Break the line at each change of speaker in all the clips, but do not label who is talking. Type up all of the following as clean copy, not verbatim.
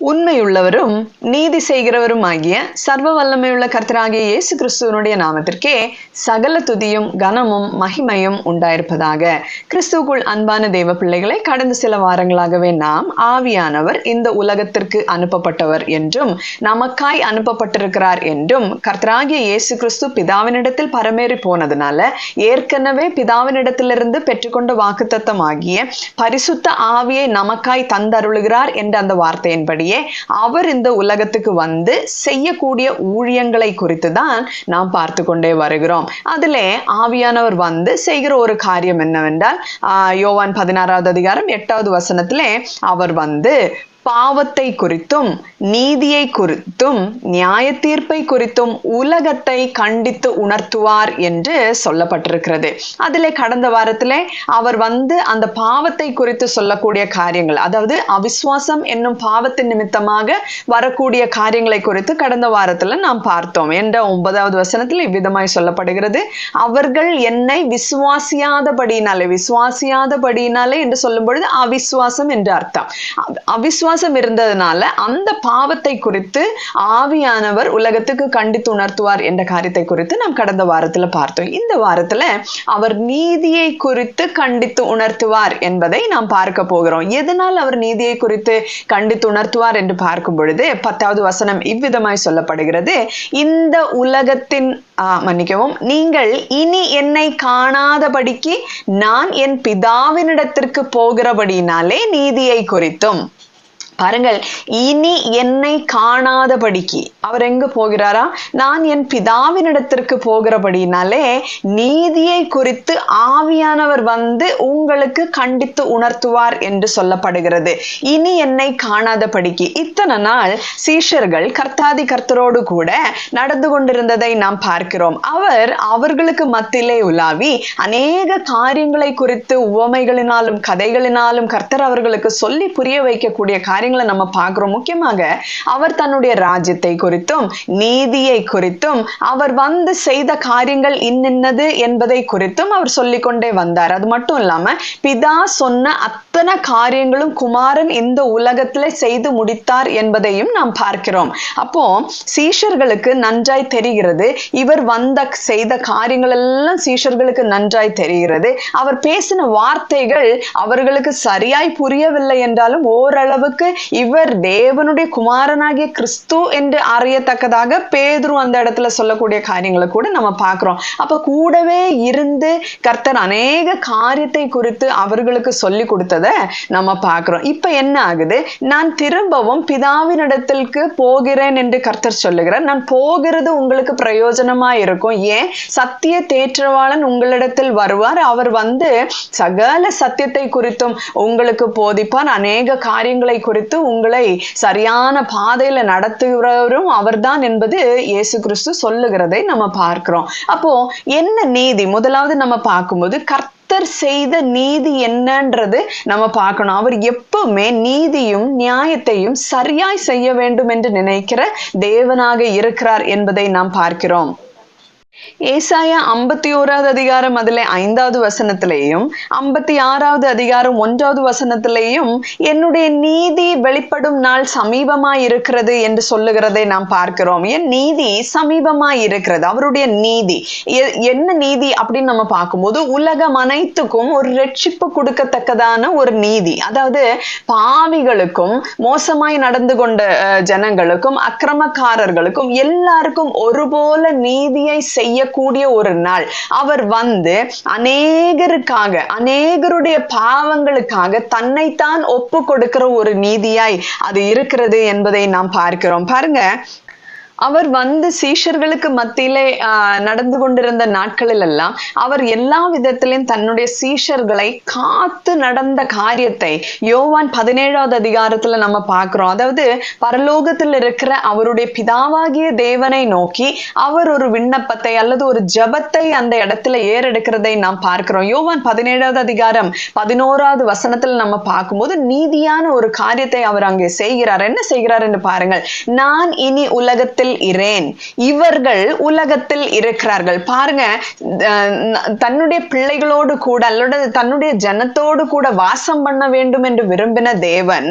உண்மையுள்ளவரும் நீதி செய்கிறவரும் ஆகிய சர்வ வல்லமையுள்ள கர்த்தராகிய இயேசு கிறிஸ்துவனுடைய நாமத்திற்கே சகல துதியும் கனமும் மகிமையும் உண்டாயிருப்பதாக. கிறிஸ்துவுக்குள் அன்பான தேவ பிள்ளைகளை, கடந்த சில வாரங்களாகவே நாம் ஆவியானவர் இந்த உலகத்திற்கு அனுப்பப்பட்டவர் என்றும் நமக்காய் அனுப்பப்பட்டிருக்கிறார் என்றும் கர்த்தராகிய இயேசு கிறிஸ்து பிதாவினிடத்தில் பரமேறி போனதுனால ஏற்கனவே பிதாவினிடத்திலிருந்து பெற்றுக்கொண்ட வாக்குத்தத்தம் ஆகிய பரிசுத்த ஆவியை நமக்காய் தந்தருளுகிறார் என்ற அந்த வார்த்தையின்படி அவர் இந்த உலகத்துக்கு வந்து செய்யக்கூடிய ஊழியங்களை குறித்து தான் நாம் பார்த்து கொண்டே வருகிறோம். அதிலே ஆவியானவர் வந்து செய்கிற ஒரு காரியம் என்னவென்றால், யோவான் 16வது அதிகாரம் 8வது வசனத்திலே அவர் வந்து பாவத்தை குறித்தும் நீதியை குறித்தும் நியாய தீர்ப்பை குறித்தும் உலகத்தை கண்டித்து உணர்த்துவார் என்று சொல்லப்பட்டிருக்கிறது. அதிலே கடந்த வாரத்திலே அவர் வந்து அந்த பாவத்தை குறித்து சொல்லக்கூடிய காரியங்கள், அதாவது அவிசுவாசம் என்னும் பாவத்தின் நிமித்தமாக வரக்கூடிய காரியங்களை குறித்து கடந்த வாரத்துல நாம் பார்த்தோம். என்ற 9வது வசனத்தில் இவ்விதமாய் சொல்லப்படுகிறது, அவர்கள் என்னை விசுவாசியாதபடியினாலே என்று சொல்லும் பொழுது அவிசுவாசம் என்று அர்த்தம். அவிசுவாசம் இருந்ததுனால அந்த பாவத்தை குறித்து ஆவியானவர் உலகத்துக்கு கண்டித்து உணர்த்துவார் என்ற காரியத்தை குறித்து நாம் கடந்த வாரத்துல பார்த்தோம். இந்த வாரத்துல அவர் நீதியை குறித்து கண்டித்து உணர்த்துவார் என்பதை நாம் பார்க்க போகிறோம். எதனால் அவர் நீதியை குறித்து கண்டித்து உணர்த்துவார் என்று பார்க்கும் பொழுது 10வது வசனம் இவ்விதமாய் சொல்லப்படுகிறது, இந்த உலகத்தின் மன்னிக்கவும், நீங்கள் இனி என்னை காணாதபடிக்கு நான் என் பிதாவினிடத்திற்கு போகிறபடினாலே நீதியை குறித்தும். பாருங்கள், இனி என்னை காணாதபடிக்கு அவர் எங்க போகிறாரா? நான் என் பிதாவினிடத்திற்கு போகிறபடினாலே நீதியை குறித்து ஆவியானவர் வந்து உங்களுக்கு கண்டித்து உணர்த்துவார் என்று சொல்லப்படுகிறது. இனி என்னை காணாதபடிக்கு. இத்தனை நாள் சீஷர்கள் கர்த்தாதி கர்த்தரோடு கூட நடந்து கொண்டிருந்ததை நாம் பார்க்கிறோம். அவர்களுக்கு மத்தியிலே உலாவி அநேக காரியங்களை குறித்து உவமைகளினாலும் கதைகளினாலும் கர்த்தர் அவர்களுக்கு சொல்லி புரிய வைக்கக்கூடிய காரியங்களை நம்ம பார்க்கிறோம். முக்கியமாக அவர் தன்னுடைய ராஜ்யத்தை குறித்தும் நீதியை குறித்தும் அவர் வந்து செய்த காரியங்கள் இன்னது என்பதை குறித்தும் அவர் சொல்லிக்கொண்டே வந்தார். அது மட்டும் இல்லாம பிதா சொன்ன அத்தனை காரியங்களும் குமாரன் இந்த உலகத்துல செய்து முடித்தார் என்பதையும் நாம் பார்க்கிறோம். அப்போ சீஷர்களுக்கு நன்றாய் தெரிகிறது, இவர் செய்த காரியங்கள் எல்லாம் சீஷர்களுக்கு நன்றாய் தெரிகிறது. அவர் பேசின வார்த்தைகள் அவர்களுக்கு சரியாய் புரியவில்லை என்றாலும் ஓரளவுக்கு இவர் தேவனுடைய குமாரனாகிய கிறிஸ்து என்று அறியத்தக்கதாக பேதுரு அந்த இடத்துல சொல்லக்கூடிய காரியங்களை கூட நம்ம பார்க்கிறோம். அப்ப கூடவே இருந்து கர்த்தர் அநேக காரியத்தை குறித்து அவர்களுக்கு சொல்லி கொடுத்ததை நம்ம பார்க்கிறோம். இப்ப என்ன ஆகுது? நான் திரும்பவும் பிதாவினிடத்திற்கு போகிறேன் என்று கர்த்தர் சொல்லுகிறார். நான் போகிறது உங்களுக்கு பிரயோஜனமா இருக்கும். ஏன்? சத்திய தேற்றவாளன் உங்களிடத்தில் வருவார். அவர் வந்து சகல சத்தியத்தை குறித்தும் உங்களுக்கு போதிப்பார். அநேக காரியங்களை குறித்து உங்களை சரியான பாதையில நடத்துகிறவரும் அவர்தான் என்பது இயேசு கிறிஸ்து சொல்லுகிறதை நம்ம பார்க்கிறோம். அப்போ என்ன நீதி? முதலாவது நம்ம பார்க்கும்போது கர்த்தர் செய்த நீதி என்னன்றது நம்ம பார்க்கணும். அவர் எப்பவுமே நீதியும் நியாயத்தையும் சரியாய் செய்ய வேண்டும் என்று நினைக்கிற தேவனாக இருக்கிறார் என்பதை நாம் பார்க்கிறோம். ஏசாயா 51வது அதிகாரம் அதிலே 5வது வசனத்திலேயும் 56வது அதிகாரம் 1வது வசனத்திலேயும் என்னுடைய நீதி வெளிப்படும் நாள் சமீபமாய் இருக்கிறது என்று சொல்லுகிறதை நாம் பார்க்கிறோம். என் நீதி சமீபமாய் இருக்கிறது. அவருடைய நீதி என்ன நீதி அப்படின்னு நம்ம பார்க்கும்போது உலகம் அனைத்துக்கும் ஒரு ரட்சிப்பு கொடுக்கத்தக்கதான ஒரு நீதி. அதாவது பாவிகளுக்கும் மோசமாய் நடந்து கொண்ட ஜனங்களுக்கும் அக்கிரமக்காரர்களுக்கும் எல்லாருக்கும் ஒருபோல நீதியை செய்யக்கூடிய ஒரு நாள். அவர் வந்து அநேகருடைய பாவங்களுக்காக தன்னைத்தான் ஒப்பு கொடுக்கிற ஒரு நீதியாய் அது இருக்கிறது என்பதை நாம் பார்க்கிறோம். பாருங்க, அவர் வந்து சீஷர்களுக்கு மத்தியிலே நடந்து கொண்டிருந்த நாட்களில் எல்லாம் அவர் எல்லா விதத்திலும் தன்னுடைய சீஷர்களை காத்து நடந்த காரியத்தை யோவான் 17வது அதிகாரத்துல நம்ம பார்க்கிறோம். அதாவது பரலோகத்தில் இருக்கிற அவருடைய பிதாவாகிய தேவனை நோக்கி அவர் ஒரு விண்ணப்பத்தை அல்லது ஒரு ஜெபத்தை அந்த இடத்துல ஏறெடுக்கிறதை நாம் பார்க்கிறோம். யோவான் 17வது அதிகாரம் 11வது வசனத்துல நம்ம பார்க்கும்போது நீதியான ஒரு காரியத்தை அவர் அங்கே செய்கிறார். என்ன செய்கிறார் என்று பாருங்கள். நான் இனி உலகத்தில் உலகத்தில் இரேன், இவர்கள் உலகத்தில் இருக்கிறார்கள். பாருங்க, தன்னுடைய பிள்ளைகளோடு கூட அல்லது தன்னுடைய ஜனத்தோடு கூட வாசம் பண்ண வேண்டும் என்று விரும்பின தேவன்,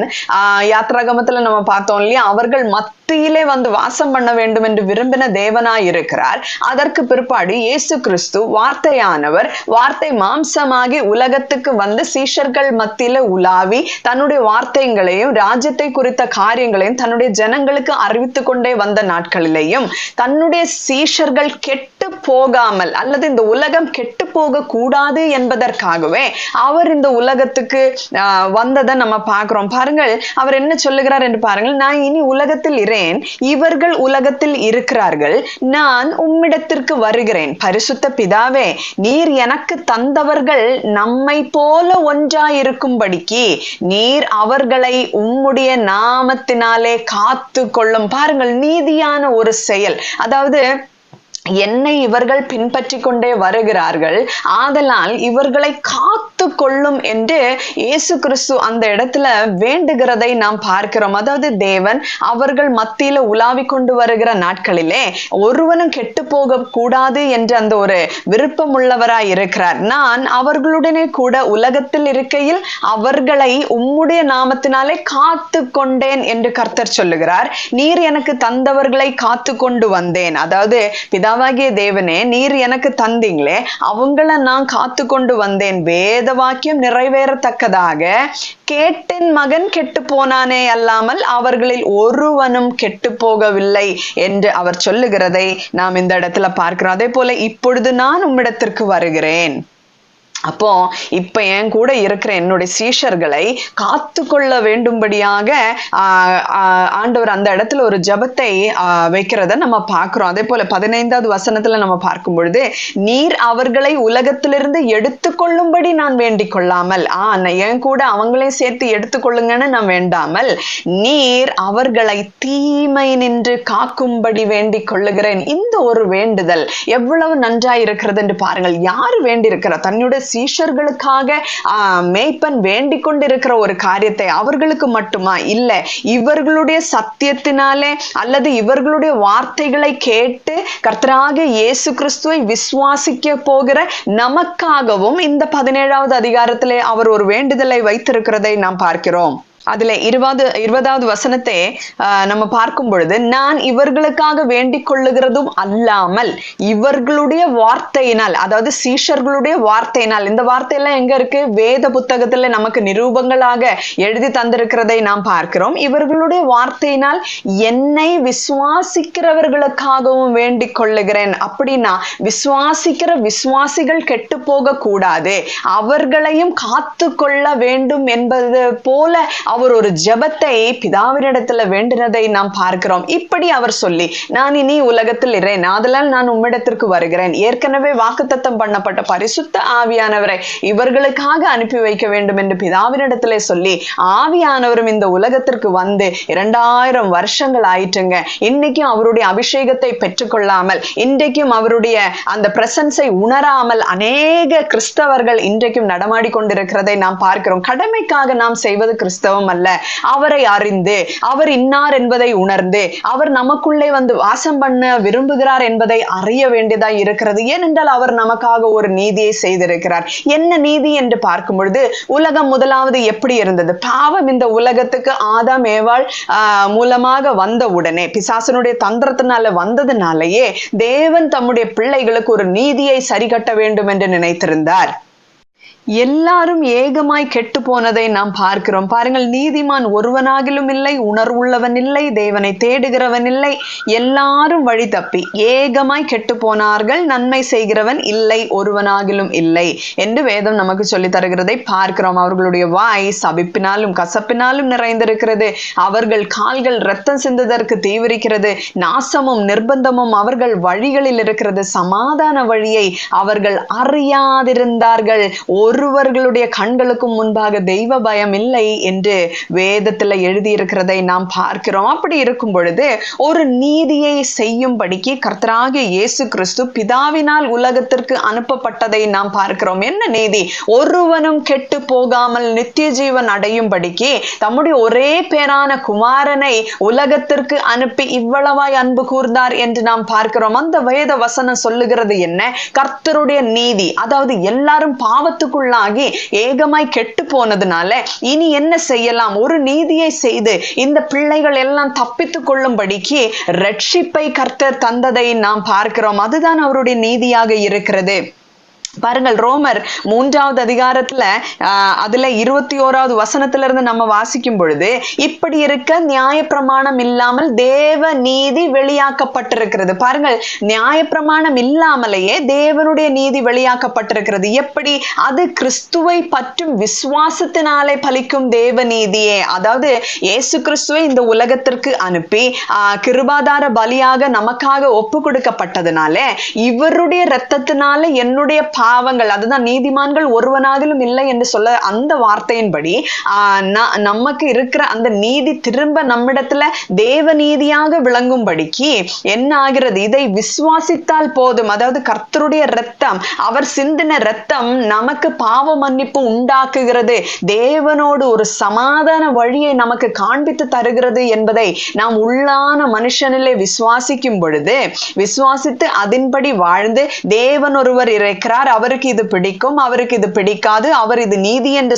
யாத்ராகமத்துல நம்ம பார்த்தோம் இல்லையா, அவர்கள் மத்தியிலே வந்து வாசம் பண்ண வேண்டும் என்று விரும்பின தேவனாய் இருக்கிறார். அதற்கு பிற்பாடு இயேசு கிறிஸ்து வார்த்தையானவர், வார்த்தை மாம்சமாகி உலகத்துக்கு வந்து சீஷர்கள் மத்தியில உலாவி தன்னுடைய வார்த்தைகளையும் ராஜ்யத்தை குறித்த காரியங்களையும் தன்னுடைய ஜனங்களுக்கு அறிவித்து கொண்டே வந்த நாட்களிலேயும் தன்னுடைய சீஷர்கள் கெட்டு போகாமல் அல்லது இந்த உலகம் கெட்டு போக கூடாது என்பதற்காகவே அவர் இந்த உலகத்துக்கு வந்ததை நம்ம பார்க்கிறோம். பாருங்கள், அவர் என்ன சொல்லுகிறார் என்று பாருங்கள். நான் இனி உலகத்தில் இரேன், இவர்கள் உலகத்தில் இருக்கிறார்கள், நான் உம்மிடத்திற்கு வருகிறேன். பரிசுத்த பிதாவே, நீர் எனக்கு தந்தவர்கள் நம்மை போல ஒன்றாயிருக்கும்படிக்கு நீர் அவர்களை உம்முடைய நாமத்தினாலே காத்து கொள்ளும். பாருங்கள், நீதியான ஒரு செயல். அதாவது என்னை இவர்கள் பின்பற்றி கொண்டே வருகிறார்கள், ஆதலால் இவர்களை காத்து கொள்ளும் என்று இயேசு கிறிஸ்து அந்த இடத்துல வேண்டுகிறதை நாம் பார்க்கிறோம். அதாவது தேவன் அவர்கள் மத்தியில உலாவி கொண்டு வருகிற நாட்களிலே ஒருவனும் கெட்டு போக கூடாது என்று அந்த ஒரு விருப்பம் உள்ளவராய் இருக்கிறார். நான் அவர்களுடனே கூட உலகத்தில் இருக்கையில் அவர்களை உம்முடைய நாமத்தினாலே காத்து கொண்டேன் என்று கர்த்தர் சொல்லுகிறார். நீர் எனக்கு தந்தவர்களை காத்து கொண்டு வந்தேன். அதாவது பிதாவாகிய தேவனே, நீர் எனக்கு தந்தீங்களே, அவங்கள நான் காத்து கொண்டு வந்தேன். வேத வாக்கியம் நிறைவேறத்தக்கதாக கேட்டின் மகன் கெட்டு போனானே அல்லாமல் அவர்களில் ஒருவனும் கெட்டு போகவில்லை என்று அவர் சொல்லுகிறதை நாம் இந்த இடத்துல பார்க்கிறோம். அதே போல இப்பொழுது நான் உம்மிடத்திற்கு வருகிறேன். அப்போ இப்ப என் கூட இருக்கிற என்னுடைய சீஷர்களை காத்து கொள்ள வேண்டும்படியாக ஆண்டவர் அந்த இடத்துல ஒரு ஜபத்தை வைக்கிறத நம்ம பார்க்கிறோம். அதே போல 15வது வசனத்துல நம்ம பார்க்கும் பொழுது, நீர் அவர்களை உலகத்திலிருந்து எடுத்துக்கொள்ளும்படி நான் வேண்டிக் கொள்ளாமல், என் கூட அவங்களையும் சேர்த்து எடுத்துக்கொள்ளுங்கன்னு நான் வேண்டாமல், நீர் அவர்களை தீமை நின்று காக்கும்படி வேண்டிக் கொள்ளுகிறேன். இந்த ஒரு வேண்டுதல் எவ்வளவு நன்றாய் இருக்கிறது என்று பாருங்கள். யாரு வேண்டி இருக்கிறார்? தன்னுடைய சீஷர்களுக்காக மேய்ப்பன் வேண்டிக் கொண்டிருக்கிற ஒரு காரியத்தை அவர்களுக்கு மட்டுமா? இல்ல, இவர்களுடைய சத்தியத்தினாலே அல்லது இவர்களுடைய வார்த்தைகளை கேட்டு கர்த்தராகிய இயேசு கிறிஸ்துவை விசுவாசிக்க போகிற நமக்காகவும் இந்த 17வது அதிகாரத்திலே அவர் ஒரு வேண்டுதலை வைத்திருக்கிறதை நாம் பார்க்கிறோம். அதுல 20வது வசனத்தை நம்ம பார்க்கும் பொழுது, நான் இவர்களுக்காக வேண்டிக் கொள்ளுகிறதும் அல்லாமல் இவர்களுடைய வார்த்தையினால், அதாவது சீஷர்களுடைய வார்த்தையினால், இந்த வார்த்தையெல்லாம் எங்க இருக்கு? வேத புத்தகத்துல நமக்கு நிரூபங்களாக எழுதி தந்திருக்கிறதை நாம் பார்க்கிறோம். இவர்களுடைய வார்த்தையினால் என்னை விசுவாசிக்கிறவர்களுக்காகவும் வேண்டிக் கொள்ளுகிறேன். அப்படின்னா விசுவாசிக்கிற விசுவாசிகள் கெட்டு போக கூடாது, அவர்களையும் காத்து கொள்ள வேண்டும் என்பது போல அவர் ஒரு ஜெபத்தை பிதாவினிடத்துல வேண்டினதை நாம் பார்க்கிறோம். இப்படி அவர் சொல்லி, நான் இனி உலகத்தில் இரேன், ஆதலால் நான் உம்மிடத்திற்கு வருகிறேன். ஏற்கனவே வாக்குத்தத்தம் பண்ணப்பட்ட பரிசுத்த ஆவியானவரை இவர்களுக்காக அனுப்பி வைக்க வேண்டும் என்று பிதாவினிடத்திலே சொல்லி, ஆவியானவரும் இந்த உலகத்திற்கு வந்து 2000 வருஷங்கள் ஆயிட்டுங்க. இன்னைக்கும் அவருடைய அபிஷேகத்தை பெற்றுக்கொள்ளாமல், இன்றைக்கும் அவருடைய அந்த பிரசன்ஸை உணராமல் அநேக கிறிஸ்தவர்கள் இன்றைக்கும் நடமாடி கொண்டிருக்கிறதை நாம் பார்க்கிறோம். கடமைக்காக நாம் செய்வது கிறிஸ்தவம் அல்ல, அவரை அறிந்து அவர் இன்னார் என்பதை உணர்ந்து அவர் நமக்குள்ளே வந்து வாசம் பண்ண விரும்புகிறார் என்பதை அறிய வேண்டியதாய் இருக்கிறது. ஏனென்றால் அவர் நமக்காக ஒரு நீதியை செய்திருக்கிறார். என்ன நீதி என்று பார்க்கும் பொழுது, உலகம் முதலாவது எப்படி இருந்தது? பாவம் இந்த உலகத்துக்கு ஆதாம் ஏவாள் மூலமாக வந்த உடனே, பிசாசனுடைய தந்திரத்தினால வந்ததுனாலேயே தேவன் தம்முடைய பிள்ளைகளுக்கு ஒரு நீதியை சரி கட்ட வேண்டும் என்று நினைத்திருந்தார். எல்லாரும் ஏகமாய் கெட்டு போனதை நாம் பார்க்கிறோம். பாருங்கள், நீதிமான் ஒருவனாகிலும் இல்லை, உணர்வுள்ளவன் இல்லை, தேவனை தேடுகிறவன் இல்லை, எல்லாரும் வழி தப்பி ஏகமாய் கெட்டு போனார்கள், நன்மை செய்கிறவன் இல்லை, ஒருவனாகிலும் இல்லை என்று வேதம் நமக்கு சொல்லி தருகிறதை பார்க்கிறோம். அவர்களுடைய வாய் சபிப்பினாலும் கசப்பினாலும் நிறைந்திருக்கிறது, அவர்கள் கால்கள் இரத்தம் சிந்துவதற்கு தீவிரிக்கிறது, நாசமும் நிர்பந்தமும் அவர்கள் வழிகளில் இருக்கிறது, சமாதான வழியை அவர்கள் அறியாதிருந்தார்கள், ஒரு ஒருவர்களுடைய கண்களுக்கும் முன்பாக தெய்வ பயம் இல்லை என்று வேதத்துல எழுதியிருக்கிறதை நாம் பார்க்கிறோம். அப்படி இருக்கும் பொழுது ஒரு நீதியை செய்யும்படிக்கு கர்த்தராகிய இயேசு கிறிஸ்து பிதாவினால் உலகத்திற்கு அனுப்பப்பட்டதை நாம் பார்க்கிறோம். என்ன நீதி? ஒருவனும் கெட்டு போகாமல் நித்திய ஜீவன் அடையும்படிக்கு தம்முடைய ஒரே பேரான குமாரனை உலகத்திற்கு அனுப்பி இவ்வளவாய் அன்பு கூர்ந்தார் என்று நாம் பார்க்கிறோம். அந்த வேத வசனம் சொல்லுகிறது என்ன? கர்த்தருடைய நீதி. அதாவது எல்லாரும் பாவத்துக்குள்ளாகி ஏகமாய் கெட்டு போனதுனால இனி என்ன செய்யலாம்? ஒரு நீதியை செய்து இந்த பிள்ளைகள் எல்லாம் தப்பித்துக் கொள்ளும்படிக்கு ரட்சிப்பை கர்த்தர் தந்ததை நாம் பார்க்கிறோம். அதுதான் அவருடைய நீதியாக இருக்கிறது. பாருங்கள், ரோமர் 3வது அதிகாரத்துல அதுல 21வது வசனத்திலிருந்து நம்ம வாசிக்கும் பொழுது, இப்படி இருக்க நியாயப்பிரமாணம் இல்லாமல் தேவ நீதி வெளியாக்கப்பட்டிருக்கிறது. பாருங்கள், நியாயப்பிரமாணம் இல்லாமலேயே தேவனுடைய நீதி வெளியாக்கப்பட்டிருக்கிறது. எப்படி? அது கிறிஸ்துவை பற்றும் விசுவாசத்தினாலே பலிக்கும் தேவ நீதியே. அதாவது இயேசு கிறிஸ்துவை இந்த உலகத்திற்கு அனுப்பி கிருபாதார பலியாக நமக்காக ஒப்பு கொடுக்கப்பட்டதுனால இவருடைய இரத்தத்தினால என்னுடைய பாவங்கள், அதுதான் நீதிமான்கள் ஒருவனாகிலும் இல்லை என்று சொல்ல அந்த வார்த்தையின்படி நமக்கு இருக்கிற அந்த நீதி திரும்ப நம்மிடத்துல தேவ நீதியாக விளங்கும்படிக்கு என்ன ஆகிறது? இதை விசுவாசித்தால் போதும். அதாவது கர்த்தருடைய இரத்தம், அவர் சிந்தின இரத்தம் நமக்கு பாவ மன்னிப்பு உண்டாக்குகிறது, தேவனோடு ஒரு சமாதான வழியை நமக்கு காண்பித்து தருகிறது என்பதை நாம் உள்ளான மனுஷனிலே விசுவாசிக்கும் பொழுது, விசுவாசித்து அதன்படி வாழ்ந்து தேவன் ஒருவர் இருக்கிறார், அவருக்கு இது பிடிக்கும், அவருக்கு இது பிடிக்காது, அவர் இது நீதி என்று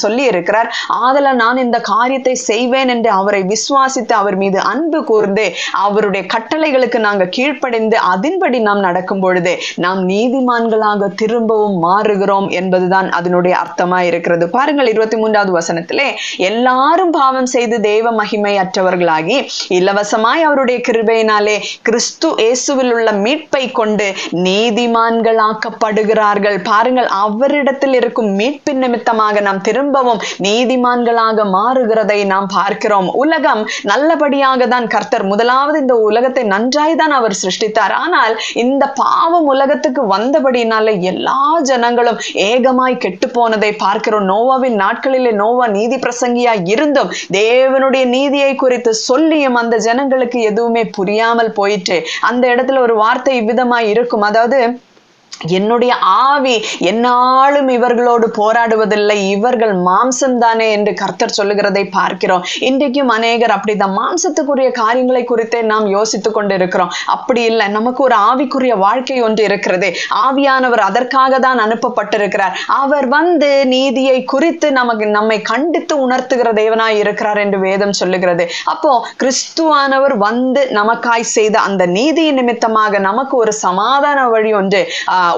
சொல்லி இருக்கிறார், ஆதலால் நான் இந்த காரியத்தை செய்வேன் என்று அவரை விசுவாசித்து அவர் மீது அன்பு கூர்ந்து அவருடைய கட்டளைகளுக்கு நாங்கள் கீழ்ப்படைந்து அதன்படி நாம் நடக்கும் பொழுது நாம் நீதிமான்களாக திரும்பவும் மாறுகிறோம் என்பதுதான் அதனுடைய அர்த்தமா இருக்கிறது. பாருங்கள், 23வது வசனத்திலே, எல்லாரும் பாவம் செய்து தேவ மகிமை அற்றவர்களாகி இலவசமாய் அவருடைய கிருபையினாலே கிறிஸ்து இயேசுவில் உள்ள மீட்பை கொண்டு நீதிமான்களாக்கப்படுகிறார்கள். பாருங்கள், அவரிடத்தில் இருக்கும் மீட்பின் நிமித்தமாக நாம் திரும்பவும் நீதிமான்களாக மாறுகிறதை நாம் பார்க்கிறோம். உலகம் நல்லபடியாக தான் கர்த்தர் முதலாவது இந்த உலகத்தை நன்றாய் தான் அவர் சிருஷ்டித்தார். ஆனால் இந்த பாவம் உலகத்துக்கு வந்தபடினால எல்லா ஜனங்களும் ஏகமாய் கெட்டு போனதை பார்க்கிறோம். நோவாவின் நாட்களிலே நோவா நீதி பிரசங்கியா இருந்தும் தேவனுடைய நீதியை குறித்து சொல்லியும் அந்த ஜனங்களுக்கு எதுவுமே புரியாமல் போயிட்டு அந்த இடத்துல ஒரு வார்த்தை இவ்விதமாய் இருக்கும், அதாவது என்னுடைய ஆவி என்னாலும் இவர்களோடு போராடுவதில்லை, இவர்கள் மாம்சம் தானே என்று கர்த்தர் சொல்லுகிறதை பார்க்கிறோம். இன்றைக்கும் அநேகர் அப்படிதான் மாம்சத்துக்குரிய காரியங்களை குறித்தே நாம் யோசித்துக் கொண்டு இருக்கிறோம். அப்படி இல்லை, நமக்கு ஒரு ஆவிக்குரிய வாழ்க்கை ஒன்று இருக்கிறது. ஆவியானவர் அதற்காக தான் அனுப்பப்பட்டிருக்கிறார். அவர் வந்து நீதியை குறித்து நம்மை கண்டித்து உணர்த்துகிற தேவனாய் இருக்கிறார் என்று வேதம் சொல்லுகிறது. அப்போ கிறிஸ்துவானவர் வந்து நமக்காய் செய்த அந்த நீதியின் நிமித்தமாக நமக்கு ஒரு சமாதான வழி ஒன்று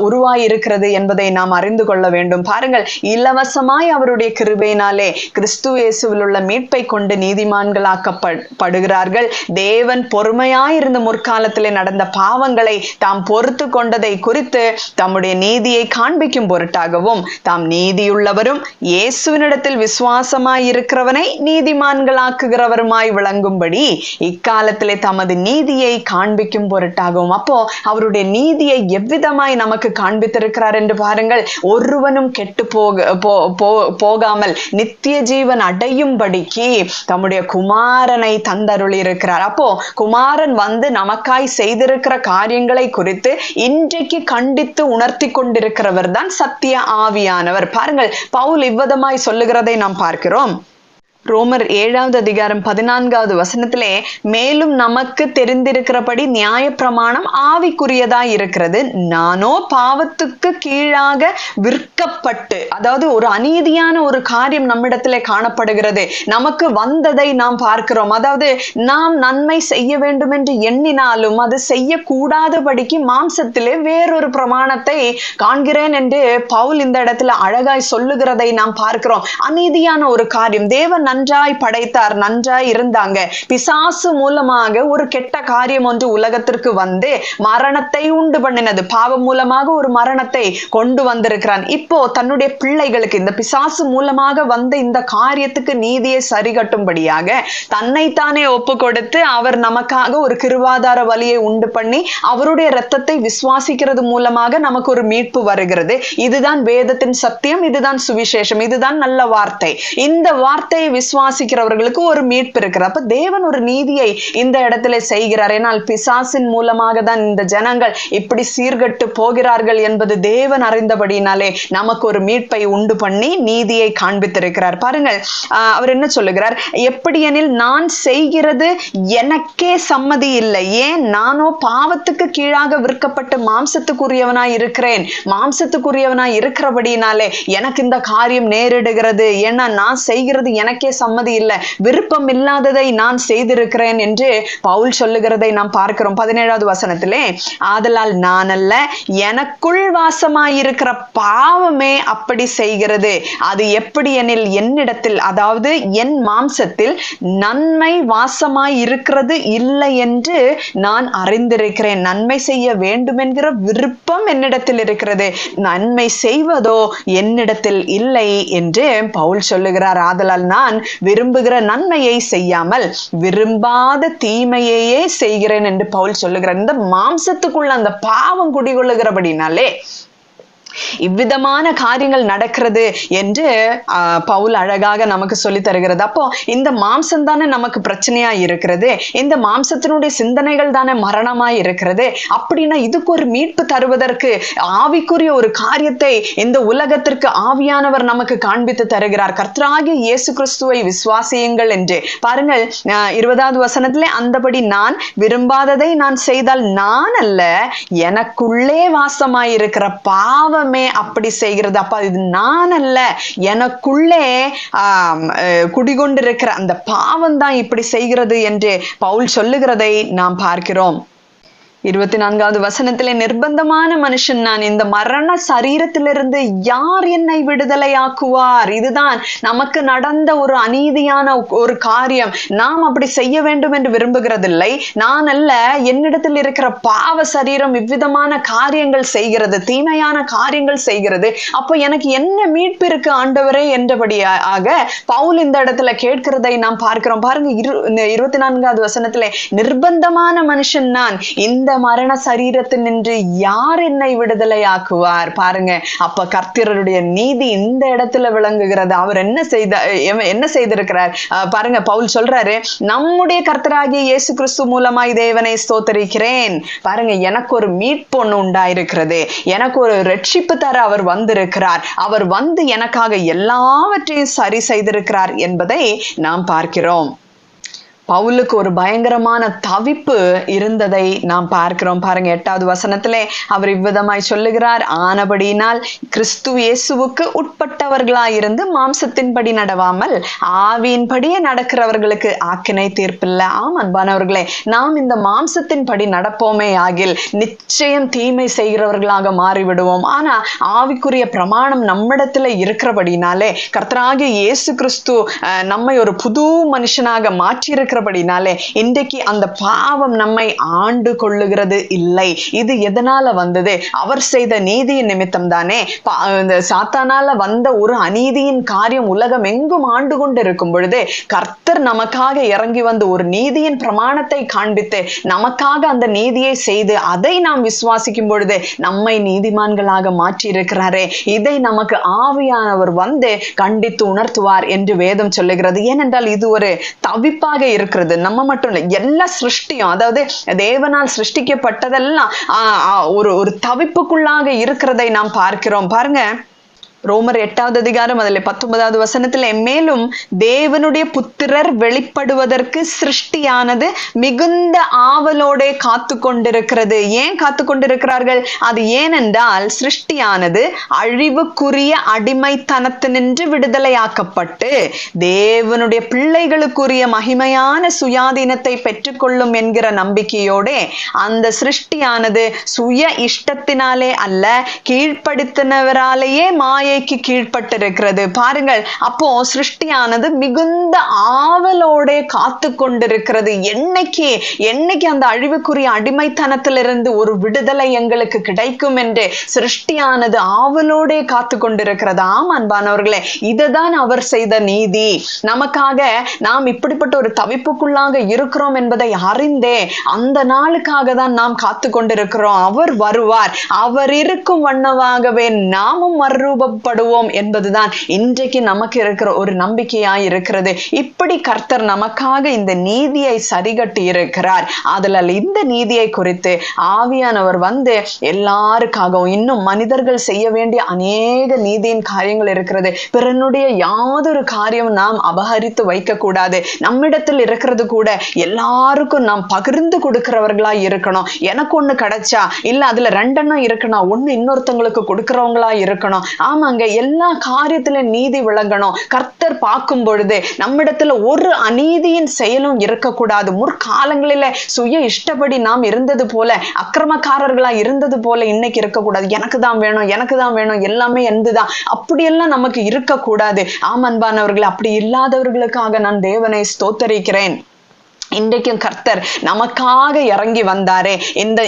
உருவாயிருக்கிறது என்பதை நாம் அறிந்து கொள்ள வேண்டும். பாருங்கள், இலவசமாய் அவருடைய கிருபையினாலே கிறிஸ்து இயேசுவில் உள்ள மீட்பை கொண்டு நீதிமான்களாக்கப்படுகிறார்கள். தேவன் பொறுமையாயிருந்த முற்காலத்திலே நடந்த பாவங்களை தாம் பொறுத்து கொண்டதை குறித்து தம்முடைய நீதியை காண்பிக்கும் பொருட்டாகவும் தாம் நீதியுள்ளவரும் இயேசுவினிடத்தில் விசுவாசமாய் இருக்கிறவனை நீதிமான்களாக்குகிறவருமாய் விளங்கும்படி இக்காலத்திலே தமது நீதியை காண்பிக்கும் பொருட்டாகவும். அப்போ அவருடைய நீதியை எவ்விதமாய் நமக்கு காண்பித்திருக்கிறார் என்று பாருங்கள். ஒருவனும் கெட்டு போகாமல் நித்திய ஜீவன் அடையும்படிக்கு தம்முடைய குமாரனை தந்தருளி இருக்கிறார். அப்போ குமாரன் வந்து நமக்காய் செய்திருக்கிற காரியங்களை குறித்து இன்றைக்கு கண்டித்து உணர்த்தி கொண்டிருக்கிறவர் தான் சத்திய ஆவியானவர். பாருங்கள், பவுல் இவ்விதமாய் சொல்லுகிறதை நாம் பார்க்கிறோம். ரோமர் 7வது அதிகாரம் 14வது வசனத்திலே, மேலும் நமக்கு தெரிந்திருக்கிறபடி நியாய பிரமாணம் ஆவிக்குரியதாய் இருக்கிறது, நானோ பாவத்துக்கு கீழாக விற்கப்பட்டு, அதாவது ஒரு அநீதியான ஒரு காரியம் நம்மிடத்திலே காணப்படுகிறது. நமக்கு வந்ததை நாம் பார்க்கிறோம். அதாவது நாம் நன்மை செய்ய வேண்டும் என்று எண்ணினாலும் அது செய்யக்கூடாதபடிக்கு மாம்சத்திலே வேறொரு பிரமாணத்தை காண்கிறேன் என்று பவுல் இந்த இடத்துல அழகாய் சொல்லுகிறதை நாம் பார்க்கிறோம். அநீதியான ஒரு காரியம், தேவன் நன்றாய் படைத்தார், நன்றாய் இருந்தாங்க. பிசாசு மூலமாக ஒரு கெட்ட காரியம் ஒன்று உலகத்திற்கு வந்து மரணத்தை உண்டு பண்ணினது. பாவம் மூலமாக ஒரு மரணத்தை கொண்டு வந்திருக்கிறான். இப்போ தன்னுடைய பிள்ளைகளுக்கு இந்த பிசாசு மூலமாக வந்த இந்த காரியத்துக்கு நீதியை சரிகட்டும்படியாக தன்னைத்தானே ஒப்பு கொடுத்து அவர் நமக்காக ஒரு கிருபாதார வழியை உண்டு பண்ணி அவருடைய இரத்தத்தை விசுவாசிக்கிறது மூலமாக நமக்கு ஒரு மீட்பு வருகிறது. இதுதான் வேதத்தின் சத்தியம், இதுதான் சுவிசேஷம், இதுதான் நல்ல வார்த்தை. இந்த வார்த்தையை விசுவாசிக்கிறவர்களுக்கு ஒரு மீட்பு இருக்கிறது. அப்ப தேவன் ஒரு நீதியை இந்த இடத்துல செய்கிறார். ஏனால் பிசாசின் மூலமாக தான் இந்த ஜனங்கள் இப்படி சீர்கட்டு போகிறார்கள் என்பது தேவன் அறிந்தபடினாலே நமக்கு ஒரு மீட்பை உண்டு பண்ணி நீதியை காண்பித்திருக்கிறார். பாருங்கள், அவர் என்ன சொல்லுகிறார்? எப்படி எனில் நான் செய்கிறது எனக்கே சம்மதி இல்லை. ஏன்? நானோ பாவத்துக்கு கீழாக விற்கப்பட்டு மாம்சத்துக்குரியவனாய் இருக்கிறேன். மாம்சத்துக்குரியவனாய் இருக்கிறபடினாலே எனக்கு இந்த காரியம் நேரிடுகிறது. ஏன்னா நான் செய்கிறது எனக்கே சம்மதி இல்லை, விருப்பம் இல்லாததை நான் செய்திருக்கிறேன் என்று பவுல் சொல்லுகிறதை நாம் பார்க்கிறோம். 17வது வசனத்திலே, ஆதலால் நான் அல்ல, எனக்குள் வாசமாயிருக்கிற பாவமே அப்படி செய்கிறது. அது எப்படி எனில் என்னிடத்தில், அதாவது என் மாம்சத்தில் நன்மை வாசமாய் இருக்கிறது இல்லை என்று நான் அறிந்திருக்கிறேன். நன்மை செய்ய வேண்டும் என்கிற விருப்பம் என்னிடத்தில் இருக்கிறது, நன்மை செய்வதோ என்னிடத்தில் இல்லை என்று பவுல் சொல்லுகிறார். ஆதலால் நான் விரும்புகிற நன்மையை செய்யாமல் விரும்பாத தீமையையே செய்கிறேன் என்று பவுல் சொல்லுகிறார். இந்த மாம்சத்துக்குள்ள அந்த பாவம் குடிகொள்ளுகிறபடினாலே இவ்விதமான காரியங்கள் நடக்கிறது என்று பவுல் அழகாக நமக்கு சொல்லி தருகிறது. அப்போ இந்த மாம்சம் தானே நமக்கு பிரச்சனையா இருக்கிறது, இந்த மாம்சத்தினுடைய சிந்தனைகள் தானே மரணமாய் இருக்கிறது. அப்படின்னா இதுக்கு ஒரு மீட்பு தருவதற்கு ஆவிக்குரிய ஒரு காரியத்தை இந்த உலகத்திற்கு ஆவியானவர் நமக்கு காண்பித்து தருகிறார். கர்த்தராகிய இயேசு கிறிஸ்துவை விசுவாசியுங்கள் என்று. பாருங்கள், 20வது வசனத்திலே, அந்தபடி நான் விரும்பாததை நான் செய்தால் நான் அல்ல, எனக்குள்ளே வாசமாயிருக்கிற பாவம் அப்படி செய்கிறது. அப்ப இது நான் அல்ல, எனக்குள்ளே குடிகொண்டிருக்கிற அந்த பாவம் தான் இப்படி செய்கிறது என்று பவுல் சொல்லுகிறதை நாம் பார்க்கிறோம். 24வது வசனத்திலே, நிர்பந்தமான மனுஷன் நான், இந்த மரண சரீரத்திலிருந்து யார் என்னை விடுதலையாக்குவார்? இதுதான் நமக்கு நடந்த ஒரு அநீதியான ஒரு காரியம். நாம் அப்படி செய்ய வேண்டும் என்று விரும்புகிறதில்லை. நான் அல்ல, என்னிடத்தில் இருக்கிற பாவ சரீரம் இவ்விதமான காரியங்கள் செய்கிறது, தீமையான காரியங்கள் செய்கிறது. அப்போ எனக்கு என்ன மீட்பு இருக்கு ஆண்டவரே என்றபடியாக பவுல் இந்த இடத்துல கேட்கிறதை நாம் பார்க்கிறோம். பாருங்க, 24வது வசனத்திலே, நிர்பந்தமான மனுஷன் நான், இந்த மரண சரீரத்தில் நின்று யார் என்னை விடுதலையாக்குவார்? பாருங்க, அப்ப கர்த்தருடைய நீதி இந்த இடத்துல விளங்குகிறது. அவர் என்ன செய்திருக்கிறார் பாருங்க. பவுல் சொல்றாரு, நம்முடைய கர்த்தராகிய இயேசு கிறிஸ்து மூலமாய் தேவனை ஸ்தோத்தரிக்கிறேன். பாருங்க, எனக்கு ஒரு மீட்பு ஒண்ணு உண்டாயிருக்கிறது, எனக்கு ஒரு ரட்சிப்பு தர அவர் வந்திருக்கிறார், அவர் வந்து எனக்காக எல்லாவற்றையும் சரி செய்திருக்கிறார் என்பதை நாம் பார்க்கிறோம். பவுலுக்கு ஒரு பயங்கரமான தவிப்பு இருந்ததை நாம் பார்க்கிறோம். பாருங்க, 8வது வசனத்திலே அவர் இவ்விதமாய் சொல்லுகிறார், ஆனபடியினால் கிறிஸ்து இயேசுவுக்கு உட்பட்டவர்களாயிருந்து மாம்சத்தின்படி நடவாமல் ஆவியின்படியே நடக்கிறவர்களுக்கு ஆக்கினை தீர்ப்பில்லை. ஆம் அன்பானவர்களே, நாம் இந்த மாம்சத்தின்படி நடப்போமே ஆகில் நிச்சயம் தீமை செய்கிறவர்களாக மாறிவிடுவோம். ஆனா ஆவிக்குரிய பிரமாணம் நம்மிடத்துல இருக்கிறபடினாலே, கர்த்தராகிய இயேசு கிறிஸ்து நம்மை ஒரு புது மனுஷனாக மாற்றி இருக்கிறபடினாலே இன்றைக்கு அந்த பாவம் நம்மை ஆண்டு கொள்ளுகிறது இல்லை. இது எதனால வந்தது? அவர் செய்த நீதியின் நிமித்தம் தானே. சாத்தானால வந்த ஒரு அநீதியின் காரியம் உலகம் எங்கும் ஆண்டு கொண்டு இருக்கும் பொழுது கர்த்தர் நமக்காக இறங்கி வந்து ஒரு நீதியின் பிரமாணத்தை காண்பித்து நமக்காக அந்த நீதியை செய்து அதை நாம் விசுவாசிக்கும் பொழுது நம்மை நீதிமான்களாக மாற்றி இருக்கிறாரே, இதை நமக்கு ஆவியானவர் வந்து கண்டித்து உணர்த்துவார் என்று வேதம் சொல்லுகிறது. ஏனென்றால் இது ஒரு தவிப்பாக இருக்கிறது. நம்ம மட்டும் இல்லை, எல்லா சிருஷ்டியும், அதாவது தேவனால் சிருஷ்டிக்கப்பட்டதெல்லாம் ஒரு தவிப்புக்குள்ளாக இருக்கிறதை நாம் பார்க்கிறோம். பாருங்க, ரோமர் 8வது அதிகாரம் அதில் 19வது வசனத்தில், மேலும் தேவனுடைய புத்திரர் வெளிப்படுவதற்கு சிருஷ்டியானது மிகுந்த ஆவலோட காத்து கொண்டிருக்கிறது. ஏன் காத்து கொண்டிருக்கிறார்கள்? அது ஏனென்றால் சிருஷ்டியானது அழிவுக்குரிய அடிமைத்தனத்தினின்று விடுதலையாக்கப்பட்டு தேவனுடைய பிள்ளைகளுக்குரிய மகிமையான சுயாதீனத்தை பெற்றுக்கொள்ளும் என்கிற நம்பிக்கையோட அந்த சிருஷ்டியானது சுய இஷ்டத்தினாலே அல்ல, கீழ்ப்படுத்தினவராலேயே மாயை கிரியைக்கு கீழ்ப்பட்டிருக்கிறது. பாருங்கள், அப்போ சிருஷ்டியானது மிகுந்த ஆவலோட காத்து கொண்டிருக்கிறது. என்னைக்கு அந்த அழிவுக்குரிய அடிமைத்தனத்திலிருந்து ஒரு விடுதலை எங்களுக்கு கிடைக்கும் என்று சிருஷ்டியானது ஆவலோட காத்து கொண்டிருக்கிறது. ஆம் அன்பானவர்களே, இதுதான் அவர் செய்த நீதி. நமக்காக நாம் இப்படிப்பட்ட ஒரு தவிப்புக்குள்ளாக இருக்கிறோம் என்பதை அறிந்தே அந்த நாளுக்காக தான் நாம் காத்து கொண்டிருக்கிறோம். அவர் வருவார், அவர் இருக்கும் வண்ணமாகவே நாமும் மறுரூபப்படுவோம் என்பதுதான் இன்றைக்கு நமக்கு இருக்கிற ஒரு நம்பிக்கையாய் இருக்கிறது. இப்படி கர்த்தர் நமக்காக இந்த நீதியை சரிகட்டி இருக்கிறார். அதில் இந்த நீதியை குறித்து ஆவியானவர் வந்து எல்லாருக்காகவும், இன்னும் மனிதர்கள் செய்ய வேண்டிய அநேக நீதியின் காரியங்கள் இருக்கிறது. பிறனுடைய யாதொரு காரியம் நாம் அபகரித்து வைக்க கூடாது. நம்மிடத்தில் இருக்கிறது கூட எல்லாருக்கும் நாம் பகிர்ந்து கொடுக்கிறவர்களா இருக்கணும். எனக்கு ஒண்ணு கிடைச்சா இல்ல அதுல ரெண்டெண்ணம் இருக்கணும், ஒண்ணு இன்னொருத்தங்களுக்கு கொடுக்கிறவங்களா இருக்கணும். ஆமாங்க, எல்லா காரியத்திலும் நீதி விளங்கணும். கர்த்தர் பார்க்கும் பொழுது நம்மிடத்துல ஒரு அநீதியின் செயலும் இருக்கக்கூடாது. முற்காலங்களில சுய இஷ்டப்படி நாம் இருந்தது போல, அக்கிரமக்காரர்களா இருந்தது போல இன்னைக்கு இருக்கக்கூடாது. எனக்கு தான் வேணும், எல்லாமே எந்துதான், அப்படியெல்லாம் நமக்கு இருக்கக்கூடாது. ஆமன்பானவர்கள், அப்படி இல்லாதவர்களுக்காக நான் தேவனை ஸ்தோத்தரிக்கிறேன். இன்றைக்கும் கர்த்தர் நமக்காக இறங்கி வந்தாரே.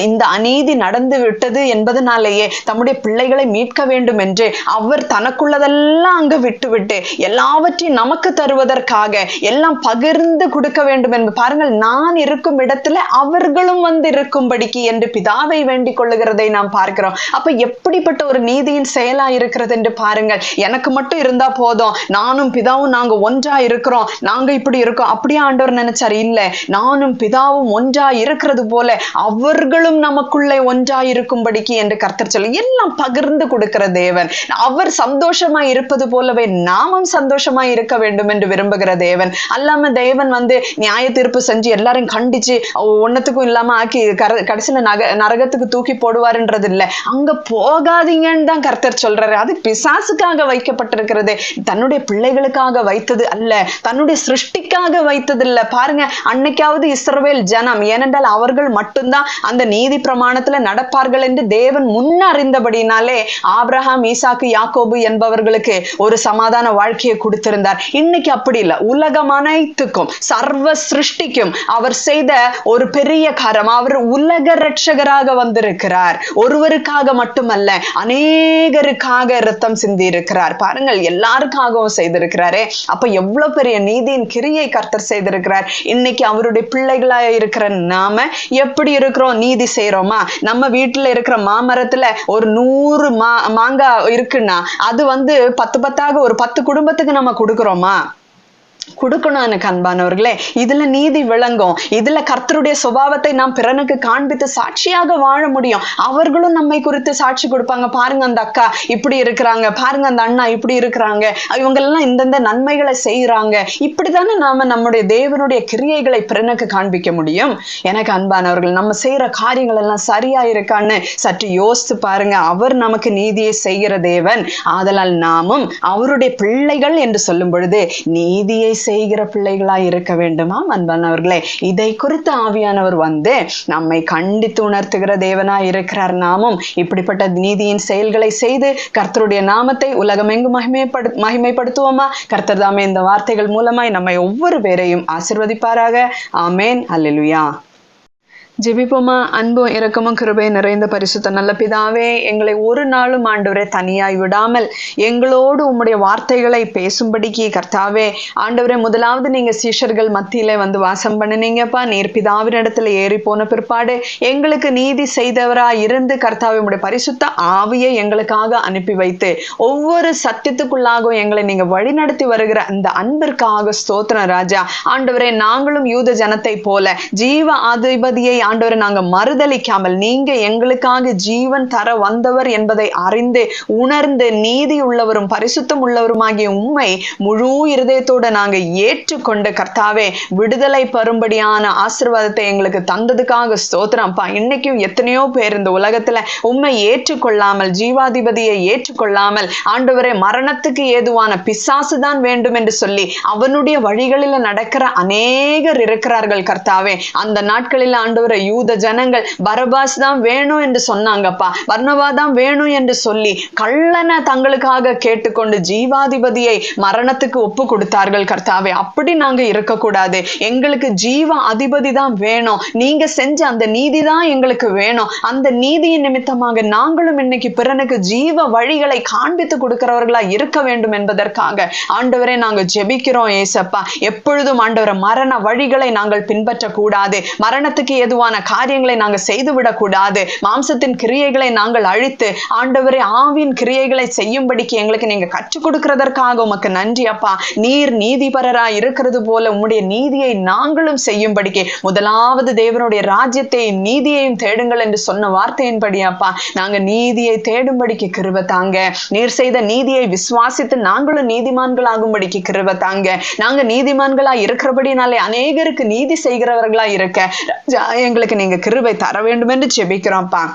இந்த அநீதி நடந்து விட்டது என்பதனாலேயே தம்முடைய பிள்ளைகளை மீட்க வேண்டும் என்று அவர் தனக்குள்ளதெல்லாம் அங்கு விட்டு எல்லாவற்றையும் நமக்கு தருவதற்காக எல்லாம் பகிர்ந்து கொடுக்க வேண்டும் என்று பாருங்கள், நான் இருக்கும் இடத்துல அவர்களும் வந்து இருக்கும்படிக்கு என்று பிதாவை வேண்டிக் கொள்ளுகிறதை நாம் பார்க்கிறோம். அப்ப எப்படிப்பட்ட ஒரு நீதியின் செயலா இருக்கிறது என்று பாருங்கள். எனக்கு மட்டும் இருந்தா போதும், நானும் பிதாவும் நாங்க ஒன்றா இருக்கிறோம், நாங்க இப்படி இருக்கோம், அப்படியே ஆண்டவர் நினைச்சாரு? இல்ல, நானும் பிதாவும் ஒன்றா இருக்கிறது போல அவர்களும் நமக்குள்ளே ஒன்றா இருக்கும்படிக்கு என்று கர்த்தர் சொல்லி எல்லாம் பகிர்ந்து கொடுக்கிற தேவன். அவர் சந்தோஷமா இருப்பது போலவே நாமும் சந்தோஷமா இருக்க வேண்டும் என்று விரும்புகிற தேவன். அல்லாம தேவன் வந்து நியாய தீர்ப்பு செஞ்சு எல்லாரும் கண்டிச்சு ஒன்னத்துக்கும் இல்லாம ஆக்கி கடைசியில நரகத்துக்கு தூக்கி போடுவாருன்றது இல்ல. அங்க போகாதீங்கன்னு தான் கர்த்தர் சொல்றாரு. அது பிசாசுக்காக வைக்கப்பட்டிருக்கிறது, தன்னுடைய பிள்ளைகளுக்காக வைத்தது அல்ல, தன்னுடைய சிருஷ்டிக்காக வைத்தது இல்ல. பாருங்க, அன்னைக்காவது இஸ்ரவேல் ஜனம், ஏனென்றால் அவர்கள் மட்டும்தான் அந்த நீதி பிரமாணத்துல நடப்பார்கள் என்று தேவன் முன்னறிந்தபடினாலே ஆபிரகாம், ஈசாக்கு, யாக்கோபு என்பவர்களுக்கு ஒரு சமாதான வாழ்க்கையை கொடுத்திருந்தார். இன்னைக்கு அப்படி இல்லை. உலகம் அனைத்துக்கும், சர்வ சிருஷ்டிக்கும் அவர் செய்த ஒரு பெரிய காரம், அவர் உலக ரட்சகராக வந்திருக்கிறார். ஒருவருக்காக மட்டுமல்ல, அநேகருக்காக இரத்தம் சிந்தி இருக்கிறார். பாருங்கள், எல்லாருக்காகவும் செய்திருக்கிறாரே. அப்ப எவ்வளவு பெரிய நீதியின் கிரியை கர்த்தர் செய்திருக்கிறார். இன்னைக்கு அவருடைய பிள்ளைகளா இருக்கிற நாம எப்படி இருக்கிறோம்? நீதி செய்யறோமா? நம்ம வீட்டுல இருக்கிற மாமரத்துல ஒரு 100 மாங்காய் இருக்குன்னா அது வந்து 10 ஒரு 10 குடும்பத்துக்கு நம்ம கொடுக்கிறோமா? கொடுக்கணும். எனக்கு அன்பானவர்களே, இதுல நீதி விளங்கும். இதுல கர்த்தருடைய சுபாவத்தை நாம் பிறனுக்கு காண்பித்து சாட்சியாக வாழ முடியும். அவர்களும் நம்மை குறித்து சாட்சி கொடுப்பாங்க. பாருங்க, அந்த அக்கா இப்படி இருக்கிறாங்க, பாருங்க அந்த அண்ணா இப்படி இருக்கிறாங்க, இவங்க எல்லாம் இந்தந்த நன்மைகளை செய்யறாங்க. இப்படித்தானே நாம நம்முடைய தேவனுடைய கிரியைகளை பிறனுக்கு காண்பிக்க முடியும். எனக்கு அன்பானவர்கள், நம்ம செய்யற காரியங்கள் எல்லாம் சரியா இருக்கான்னு சற்று யோசித்து பாருங்க. அவர் நமக்கு நீதியை செய்கிற தேவன். ஆதலால் நாமும் அவருடைய பிள்ளைகள் என்று சொல்லும் பொழுது நீதியை செய்கிற பிள்ளைகளா இருக்க வேண்டுமா அன்பானவர்களே? இதை குறித்து ஆவியானவர் வந்து நம்மை கண்டித்து உணர்த்துகிற தேவனா இருக்கிறார். நாமும் இப்படிப்பட்ட நீதியின் செயல்களை செய்து கர்த்தருடைய நாமத்தை உலகமெங்கும் மகிமைப்படுத்துவோமா? கர்த்தர் தாமே இந்த வார்த்தைகள் மூலமாய் நம்மை ஒவ்வொரு பேரையும் ஆசீர்வதிப்பாராக. ஆமேன். அல்லேலூயா. ஜெபிப்போமா. அன்பும் இரக்கமும் கிருபை நிறைந்த பரிசுத்த நல்ல பிதாவே, எங்களை ஒரு நாளும் ஆண்டவரே தனியாய் விடாமல் எங்களோடு உம்முடைய வார்த்தைகளை பேசும்படிக்கு கர்த்தாவே ஆண்டவரே, முதலாவது நீங்க சீஷர்கள் மத்தியில வந்து வாசம் பண்ணினீங்கப்பா. நீர் பிதாவின் இடத்துல ஏறி போன பிற்பாடு எங்களுக்கு நீதி செய்தவரா இருந்து கர்த்தாவே உம்முடைய பரிசுத்த ஆவியை எங்களுக்காக அனுப்பி வைத்து ஒவ்வொரு சத்தியத்துக்குள்ளாகவும் எங்களை நீங்க வழிநடத்தி வருகிற அந்த அன்பிற்காக ஸ்தோத்திரம் ராஜா. ஆண்டவரே, நாங்களும் யூத ஜனத்தை போல ஜீவ அதிபதியை ஆண்டவரை நாங்க மறுதலிக்காமல், நீங்க எங்களுக்காக ஜீவன் தர வந்தவர் என்பதை அறிந்து உணர்ந்து நீதி உள்ளவரும் பரிசுத்தம் உள்ளவருமாகிய உம்மை முழு இருதயத்தோட நாங்க ஏற்றுக்கொண்டு கர்த்தாவே விடுதலை பெறும்படியான ஆசீர்வாதத்தை எங்களுக்கு தந்ததுக்காக ஸ்தோத்திரம்ப்பா. இன்னைக்கும் எத்தனையோ பேர் இந்த உலகத்துல உம்மை ஏற்றுக்கொள்ளாமல், ஜீவாதிபதியை ஏற்றுக்கொள்ளாமல் ஆண்டவரே மரணத்துக்கு ஏதுவான பிசாசுதான் வேண்டும் என்று சொல்லி அவனுடைய வழிகளில நடக்கிற அநேகர் இருக்கிறார்கள் கர்த்தாவே. அந்த நாட்களில் ஆண்டவரை யூத ஜனங்கள் பரபாஸ் தான் வேணும் என்று சொன்னாங்கப்பா, பர்னபா தான் வேணும் என்று சொல்லி கள்ளனை தங்களுக்காக கேட்டுக்கொண்டு ஜீவாதிபதியை மரணத்துக்கு ஒப்பு கொடுத்தார்கள் கர்த்தாவே. அப்படி நாங்க இருக்கக்கூடாது. எங்களுக்கு ஜீவ அதிபதி தான் வேணும். நீங்க செஞ்ச அந்த நீதி தான் எங்களுக்கு வேணும். அந்த நீதியின் நிமித்தமாக நாங்களும் இன்னைக்கு பிறனுக்கு ஜீவ வழிகளை காண்பித்து கொடுக்கிறவர்களா இருக்க வேண்டும் என்பதற்காக ஆண்டவரே நாங்க ஜெபிக்கிறோம் ஏசப்பா. எப்பொழுதும் ஆண்டவரை மரண வழிகளை நாங்கள் பின்பற்றக்கூடாது. மரணத்துக்கு ஏதுவான காரியங்களை நாங்க செய்துவிடக் கூடாது. மாம்சத்தின் கிரியைகளை நாங்கள் அழித்து ஆண்டவரே ஆவியின் கிரியைகளை செய்யும்படிக்கு எங்களுக்கு நீங்க கற்றுக் கொடுக்கிறதற்காக உமக்கு நன்றி அப்பா. நீர் நீதிபரராய் இருக்கிறது போல உம்முடைய நீதியை நாங்களும் செய்யும்படிக்கு முதலாவது தேவனுடைய ராஜ்யத்தை நீதியையும் தேடுங்கள் என்று சொன்ன வார்த்தையின்படி அப்பா நாங்க நீதியை தேடும்படிக்கு கிருபை தாங்க. நீர் செய்த நீதியை விசுவாசித்து நாங்களும் நீதிமான்கள் ஆகும்படிக்கு கிருபை தாங்க. நாங்க நீதிமான்களா இருக்கிறபடினாலே அநேகருக்கு நீதி செய்கிறவர்களா இருக்க எங்களுக்கு நீங்க கிருபை தர வேண்டும் என்று ஜெபிக்கிறோம்ப்பா.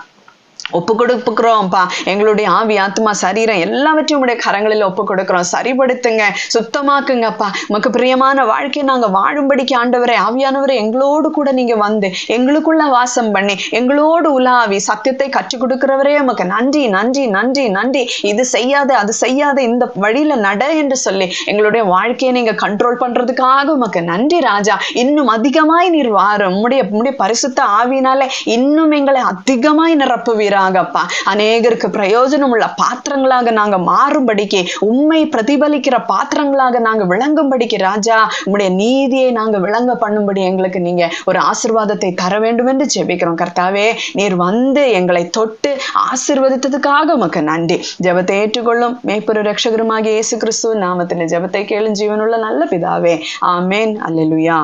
ஒப்பு கொடுக்கிறோம்ப்பா. எங்களுடைய ஆவி ஆத்மா சரீரம் எல்லாவற்றையும் உடைய கரங்களில் ஒப்பு கொடுக்கிறோம். சரிபடுத்துங்க, சுத்தமாக்குங்கப்பா. உமக்கு பிரியமான வாழ்க்கையை நாங்க வாழும்படிக்கு ஆண்டவரே ஆவியானவரை எங்களோடு கூட நீங்க வந்து எங்களுக்குள்ள வாசம் பண்ணி எங்களோடு உலாவி சத்தியத்தை கற்றுக் கொடுக்கிறவரே உமக்கு நன்றி நன்றி நன்றி நன்றி. இது செய்யாத அது செய்யாத இந்த வழியில நட என்று சொல்லி எங்களுடைய வாழ்க்கையை நீங்க கண்ட்ரோல் பண்றதுக்காக உமக்கு நன்றி ராஜா. இன்னும் அதிகமாய் நீர் வாரும். உம்முடைய பரிசுத்த ஆவியினாலே இன்னும் எங்களை அதிகமாய் நிரப்புவீரா ஆகப்பா. அநேகருக்கு பிரயோஜனம் உள்ள பாத்திரங்களாக நாங்க மாறும்படிக்கு உண்மை பிரதிபலிக்கிற பாத்திரங்களாக நாங்க விளங்கும்படிக்கு ராஜா உம்முடைய நீதியை நாங்க விளங்க பண்ணும்படி எங்களுக்கு நீங்க ஒரு ஆசீர்வாதத்தை தர வேண்டும் என்று ஜெபிக்கிறோம் கர்த்தாவே. நீர் வந்து எங்களை தொட்டு ஆசீர்வதித்ததுக்காக உமக்கு நன்றி. ஜெபத்தை ஏற்றுக்கொள்ளும் மேய்ப்பொரு ரட்சகருமாகிய இயேசு கிறிஸ்து நாமத்திலே ஜெபத்தை கேளும் ஜீவனுள்ள நல்ல பிதாவே. ஆமேன். அல்லேலூயா.